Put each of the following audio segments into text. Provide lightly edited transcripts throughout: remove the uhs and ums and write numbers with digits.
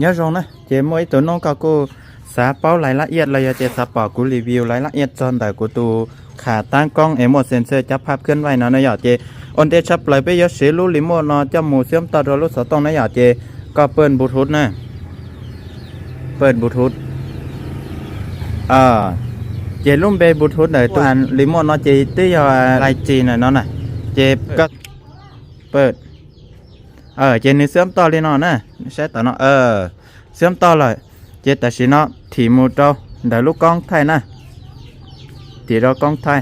nhớ rồi nè chế mỗi tụi nó có cô xả bao lạiละเอียดเลยchế xả bảoกูรีวิวรายละเอียดจนแต่กูตูขาตั้งกล้องเอโมเซนเซอร์จับภาพเคลื่อนไหวเนาะนะอย่าเจอนเดชับเลยไปยศสีลูลิโมเนาะจมูกเชื่อมต่อรถสตองนะอย่าเจก็เปิดบลูทูธนะเปิดบลูทูธเจลุ่มเบบลูทูธเลยตัวอันลิโมเนาะเจตี้ยาไลจีน่ะเนาะน่ะเจก็เปิดเจนี่เชื่อมต่อเลยเนาะนะใช่ต่อเนาะเชื่อมต่อเลยเจแต่สิเนาะถีมูโตเดี๋ยวลูกกล้องไทยนะถีเรากล้องไทย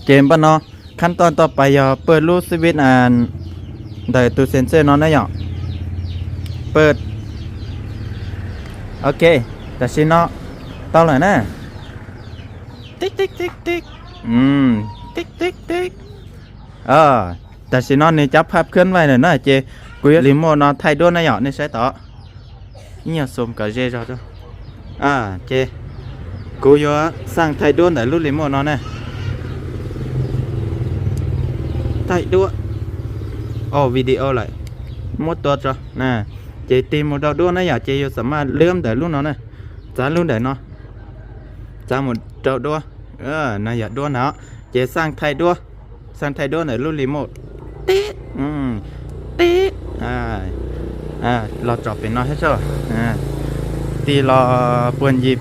เกมปะเนาะขั้นตอนต่อไปอย่าเปิดรูสวิตช์เดี๋ยวตัวเซนเซอร์เนาะนะอย่าเปิดโอเคแต่สิเนาะต่อเลยนะติ๊กติ๊กติ๊กติ๊กติ๊กติ๊กติ๊กแต่สิเนาะนี่จับภาพเคลื่อนไหวเลยนะเจกูยลิโมเนาะไทยด้วยนะอย่านี่ใช่ต่อเนี่ยสมกับเจจ้าจ้ะเจกูยสร้างไทยด้วยแต่รุ่นลิโมเนาะเนี่ยไทยด้วยวิดีโอเลยหมดตัวจ้ะนะเจตีหมดตัวด้วยนะอย่าเจยสามารถเลื่อมแต่รุ่นเนาะเนี่ยจ้ารุ่นไหนเนาะจ้าหมดตัวด้วยนะอย่าด้วยเนาะเจสร้างไทยด้วยแต่รุ่นลิโมตีเราจบเป็นน้อยใช่ไหมตีรอปวนยี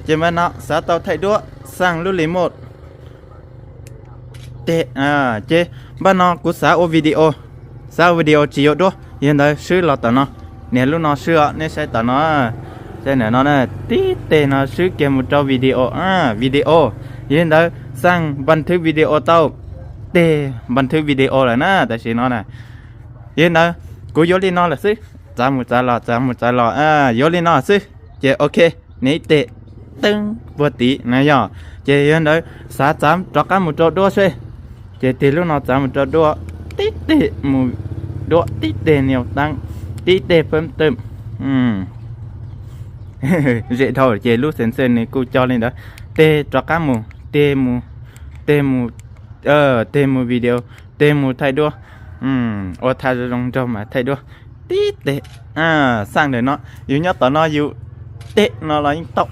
เจมันเนาะสาเตาไทยด้วยสร้างรุ่นรีโมทเจบ้านเนาะกูสาวิดีโอจีโอด้วยยังได้ชื่อเราต่อเนาะเนี่ยรุ่นเนาะชื่อเนี่ยใช่ต่อเนาะใช่เนี่ยเนาะเนี่ยตีเตเนาะชื่อเกมมุดเอาวิดีโอยังได้สร้างบันทึกวิดีโอเต้าบันทึกวิดีโอเลยนะแต่สิเนาะนะยังได้กูยอลินอเลยสิจามุจาลอยอลินอสิเจโอเคนี่เตตึงปวดตีนะย่อเจยังได้สาจามจอกกันมุจอด้วยสิเจตีลูกนอจามมุจอด้วยตีมุด้วยตีเตเหนียวตั้งตีเตเพิ่มเติมเจเท่าเจลูกเซนเซนนี่กูจอเลยนะเตจอกกันมุเตมูวิดีโอเตมูไทยด้วยโอไทยลงจอมาไทยด้วยตีเตะสร้างเดี๋ยวเนาะอยู่เนาะต่อเนาะอยู่เตะเนาะเรายิ่งตก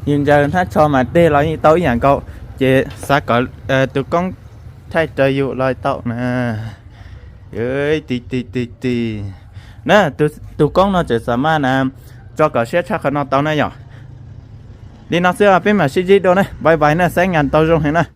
ยืนยันถ้าชอมาเตะเรายิ่งโตอย่างก็เจสักก็ตัวกล้องไทยจะอยู่ลอยโตนะตีนะตัวกล้องเราจะสามารถcho cả xe chắc nó tao này nhở đi nó sẽ bên mà xí gì đâu này bye bye nè sẽ ngàn tao trong thế này